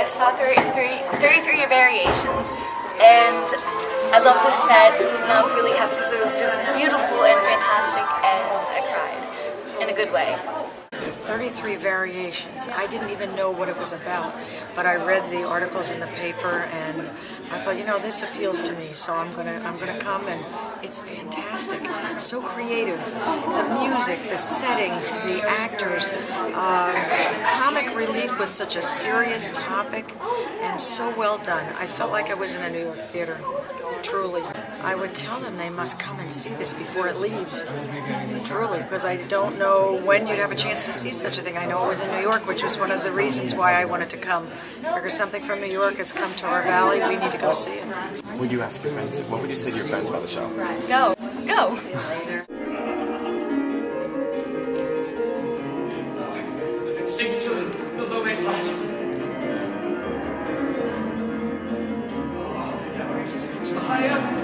I saw 33 Variations, and I love the set, and I was really happy because it was just beautiful and fantastic, and I cried in a good way. 33 Variations. I didn't even know what it was about, but I read the articles in the paper and I thought, you know, this appeals to me, so I'm gonna come, and it's fantastic. So creative. The music, the settings, the actors, comic relief with such a serious topic, and so well done. I felt like I was in a New York theater. Truly. I would tell them they must come and see this before it leaves. Truly, because I don't know when you'd have a chance to see such a thing. I know it was in New York, which was one of the reasons why I wanted to come. Because something from New York has come to our valley, we need to go see it. What would you ask your friends? What would you say to your friends about the show? Go. Go. Sing to the low A flat. Now raise it to the high F.